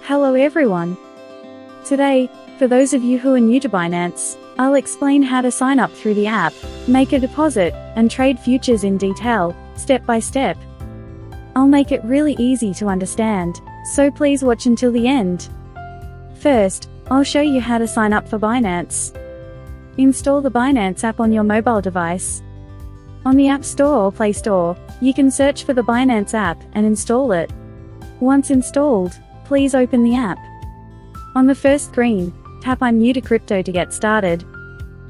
Hello everyone. Today, for those of you who are new to Binance, I'll explain how to sign up through the app, make a deposit, and trade futures in detail, step by step. I'll make it really easy to understand, so please watch until the end. First, I'll show you how to sign up for Binance. Install the Binance app on your mobile device. On the App Store or Play Store, you can search for the Binance app and install it. Once installed, please open the app. On the first screen, tap I'm new to crypto to get started.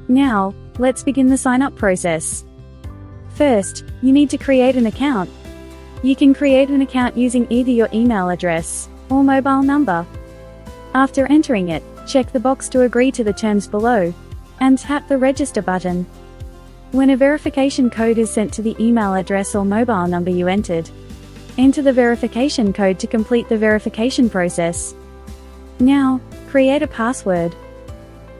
Now, let's begin the sign up process. First, you need to create an account. You can create an account using either your email address or mobile number. After entering it, check the box to agree to the terms below, and tap the register button. When a verification code is sent to the email address or mobile number you entered, enter the verification code to complete the verification process. Now, create a password.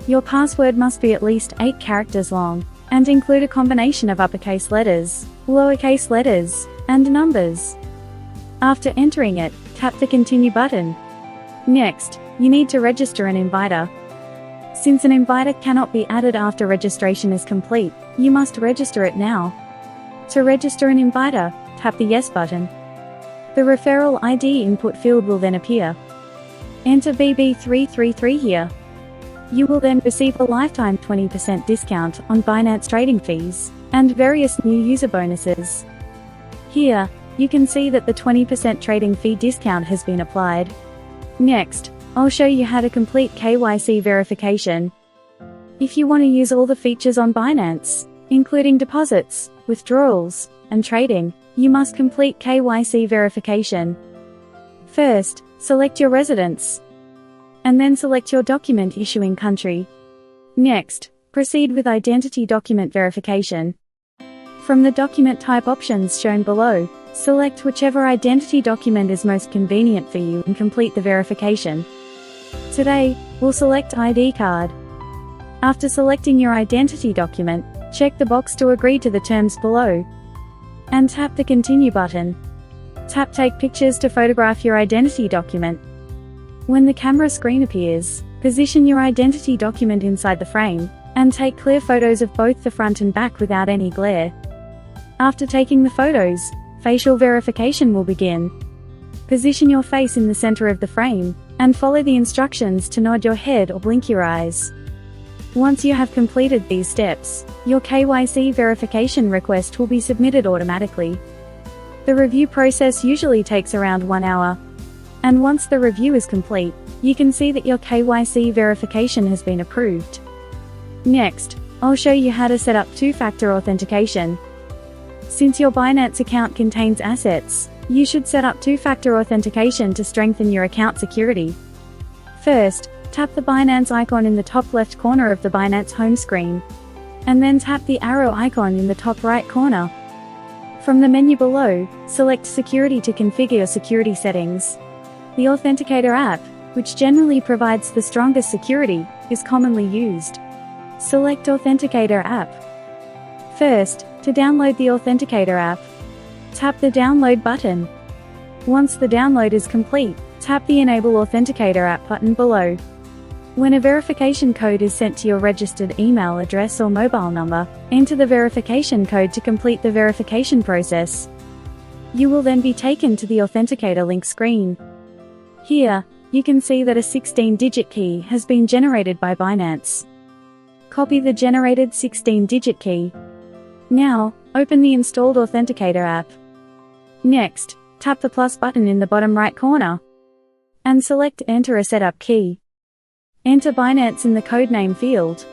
Your password must be at least 8 characters long, and include a combination of uppercase letters, lowercase letters, and numbers. After entering it, tap the Continue button. Next, you need to register an inviter. Since an inviter cannot be added after registration is complete, you must register it now. To register an inviter, tap the Yes button. The referral ID input field will then appear. Enter BB333 here. You will then receive a lifetime 20% discount on Binance trading fees, and various new user bonuses. Here, you can see that the 20% trading fee discount has been applied. Next, I'll show you how to complete KYC verification. If you want to use all the features on Binance, including deposits, withdrawals, and trading, you must complete KYC verification. First, select your residence, and then select your document issuing country. Next, proceed with identity document verification. From the document type options shown below, select whichever identity document is most convenient for you and complete the verification. Today, we'll select ID card. After selecting your identity document, check the box to agree to the terms below, and tap the Continue button. Tap Take Pictures to photograph your identity document. When the camera screen appears, position your identity document inside the frame, and take clear photos of both the front and back without any glare. After taking the photos, facial verification will begin. Position your face in the center of the frame, and follow the instructions to nod your head or blink your eyes. Once you have completed these steps, your KYC verification request will be submitted automatically. The review process usually takes around 1 hour. And once the review is complete, you can see that your KYC verification has been approved. Next, I'll show you how to set up two-factor authentication. Since your Binance account contains assets, you should set up two-factor authentication to strengthen your account security. First, tap the Binance icon in the top left corner of the Binance home screen, and then tap the arrow icon in the top right corner. From the menu below, select Security to configure your security settings. The Authenticator app, which generally provides the strongest security, is commonly used. Select Authenticator app. First, to download the Authenticator app, tap the Download button. Once the download is complete, tap the Enable Authenticator app button below. When a verification code is sent to your registered email address or mobile number, enter the verification code to complete the verification process. You will then be taken to the Authenticator link screen. Here, you can see that a 16-digit key has been generated by Binance. Copy the generated 16-digit key. Now, open the installed Authenticator app. Next, tap the plus button in the bottom right corner, and select Enter a setup key. Enter Binance in the codename field,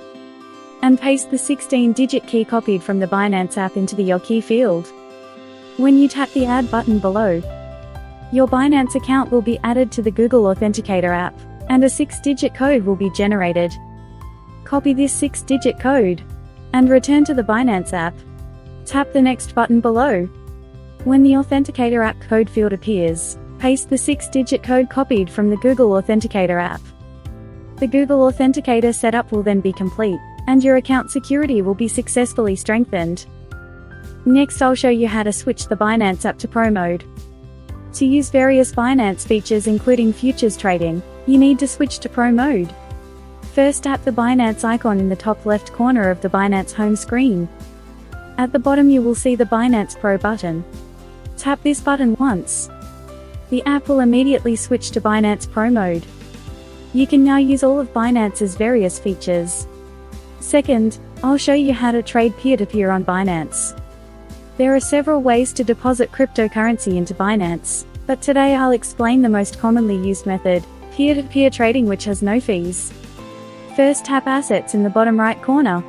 and paste the 16-digit key copied from the Binance app into the Your Key field. When you tap the Add button below, your Binance account will be added to the Google Authenticator app, and a 6-digit code will be generated. Copy this 6-digit code, and return to the Binance app. Tap the Next button below. When the Authenticator app code field appears, paste the 6-digit code copied from the Google Authenticator app. The Google Authenticator setup will then be complete, and your account security will be successfully strengthened. Next, I'll show you how to switch the Binance app to Pro mode. To use various Binance features including futures trading, you need to switch to Pro mode. First, tap the Binance icon in the top left corner of the Binance home screen. At the bottom you will see the Binance Pro button. Tap this button once. The app will immediately switch to Binance Pro mode. You can now use all of Binance's various features. Second, I'll show you how to trade peer-to-peer on Binance. There are several ways to deposit cryptocurrency into Binance, but today I'll explain the most commonly used method, peer-to-peer trading, which has no fees. First, tap Assets in the bottom right corner.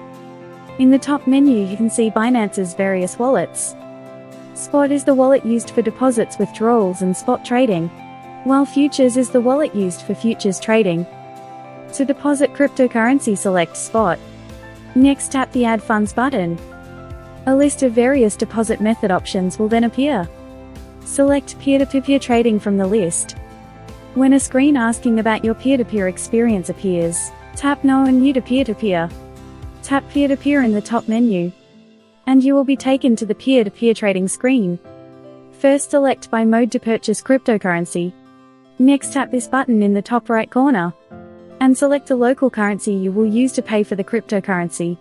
In the top menu you can see Binance's various wallets. Spot is the wallet used for deposits, withdrawals and spot trading, while Futures is the wallet used for futures trading. To deposit cryptocurrency, select Spot. Next, tap the Add Funds button. A list of various deposit method options will then appear. Select Peer-to-Peer trading from the list. When a screen asking about your peer-to-peer experience appears, tap No and New to Peer-to-Peer. Tap Peer-to-Peer in the top menu, and you will be taken to the peer-to-peer trading screen. First, select Buy mode to purchase cryptocurrency. Next, tap this button in the top right corner, and select the local currency you will use to pay for the cryptocurrency.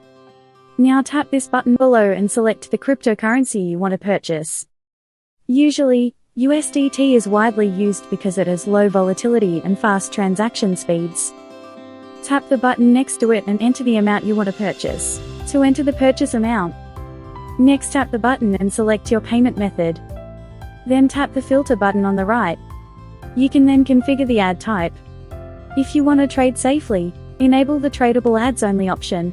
Now tap this button below and select the cryptocurrency you want to purchase. Usually, USDT is widely used because it has low volatility and fast transaction speeds. Tap the button next to it and enter the amount you want to purchase. To enter the purchase amount, next tap the button and select your payment method. Then tap the filter button on the right. You can then configure the ad type. If you want to trade safely, enable the tradable ads only option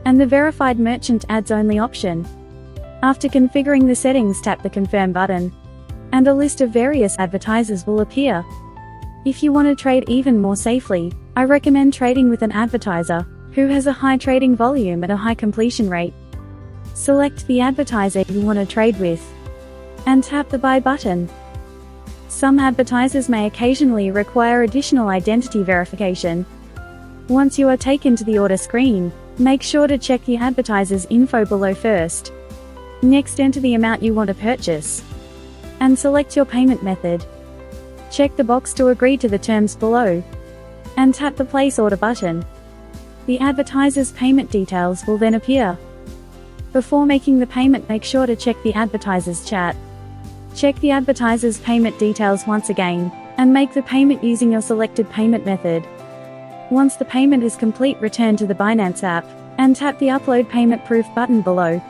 and the verified merchant ads only option. After configuring the settings, tap the confirm button, and a list of various advertisers will appear. If you want to trade even more safely, I recommend trading with an advertiser who has a high trading volume at a high completion rate. Select the advertiser you want to trade with, and tap the buy button. Some advertisers may occasionally require additional identity verification. Once you are taken to the order screen, make sure to check the advertiser's info below first. Next, enter the amount you want to purchase, and select your payment method. Check the box to agree to the terms below, and tap the place order button. The advertiser's payment details will then appear. Before making the payment, make sure to check the advertiser's chat. Check the advertiser's payment details once again, and make the payment using your selected payment method. Once the payment is complete, return to the Binance app, and tap the Upload Payment Proof button below.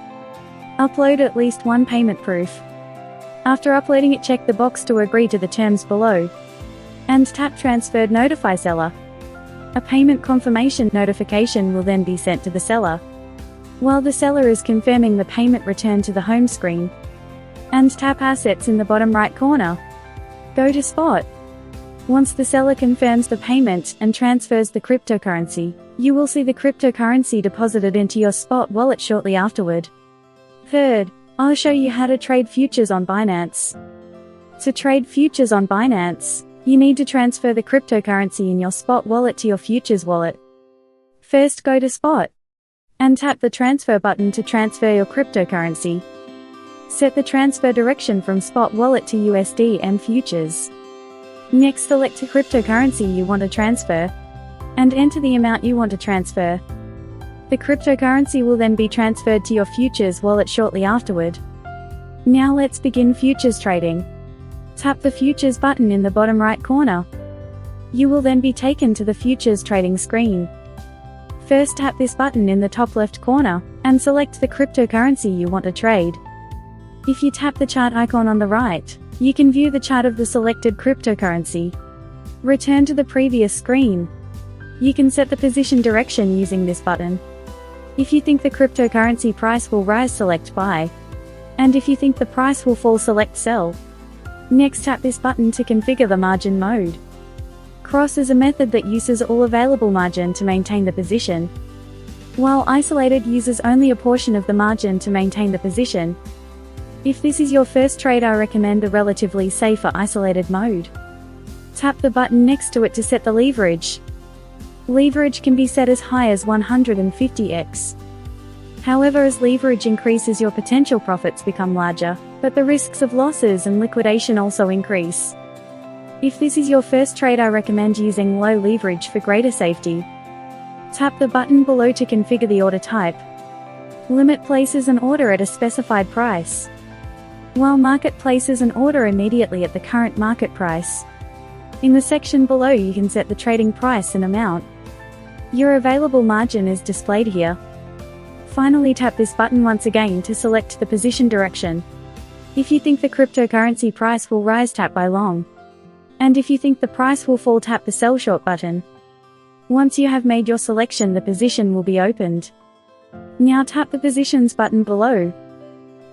Upload at least one payment proof. After uploading it, check the box to agree to the terms below, and tap Transferred Notify Seller. A payment confirmation notification will then be sent to the seller. While the seller is confirming the payment, return to the home screen, and tap Assets in the bottom right corner. Go to Spot. Once the seller confirms the payment and transfers the cryptocurrency, you will see the cryptocurrency deposited into your Spot wallet shortly afterward. Third, I'll show you how to trade futures on Binance. To trade futures on Binance, you need to transfer the cryptocurrency in your Spot wallet to your futures wallet. First, go to Spot, and tap the transfer button to transfer your cryptocurrency. Set the transfer direction from Spot wallet to USD futures. Next, select the cryptocurrency you want to transfer, and enter the amount you want to transfer. The cryptocurrency will then be transferred to your futures wallet shortly afterward. Now let's begin futures trading. Tap the Futures button in the bottom right corner. You will then be taken to the futures trading screen. First, tap this button in the top left corner, and select the cryptocurrency you want to trade. If you tap the chart icon on the right, you can view the chart of the selected cryptocurrency. Return to the previous screen. You can set the position direction using this button. If you think the cryptocurrency price will rise, select Buy. And if you think the price will fall, select Sell. Next, tap this button to configure the margin mode. Cross is a method that uses all available margin to maintain the position, while Isolated uses only a portion of the margin to maintain the position. If this is your first trade, I recommend the relatively safer Isolated mode. Tap the button next to it to set the leverage. Leverage can be set as high as 150x. However, as leverage increases, your potential profits become larger. But the risks of losses and liquidation also increase. If this is your first trade, I recommend using low leverage for greater safety. Tap the button below to configure the order type. Limit places an order at a specified price, while market places an order immediately at the current market price. In the section below you can set the trading price and amount. Your available margin is displayed here. Finally, tap this button once again to select the position direction. If you think the cryptocurrency price will rise, tap buy long. And if you think the price will fall, tap the sell short button. Once you have made your selection, the position will be opened. Now tap the positions button below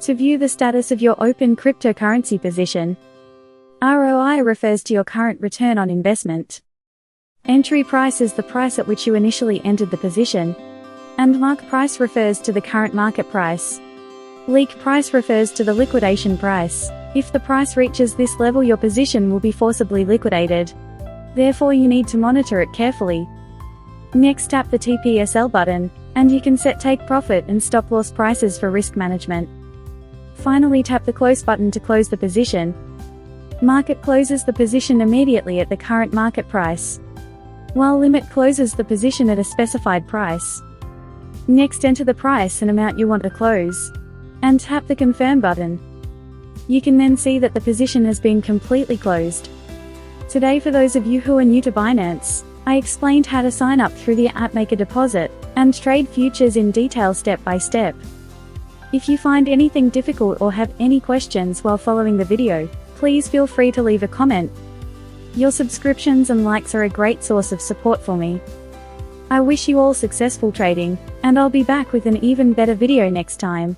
to view the status of your open cryptocurrency position. ROI refers to your current return on investment. Entry price is the price at which you initially entered the position. And mark price refers to the current market price. Leak price refers to the liquidation price. If the price reaches this level, your position will be forcibly liquidated. Therefore, you need to monitor it carefully. Next, tap the TPSL button, and you can set take profit and stop loss prices for risk management. Finally, tap the close button to close the position. Market closes the position immediately at the current market price, while limit closes the position at a specified price. Next, enter the price and amount you want to close, and tap the confirm button. You can then see that the position has been completely closed. Today, for those of you who are new to Binance, I explained how to sign up through the app, make a deposit, and trade futures in detail step by step. If you find anything difficult or have any questions while following the video, please feel free to leave a comment. Your subscriptions and likes are a great source of support for me. I wish you all successful trading, and I'll be back with an even better video next time.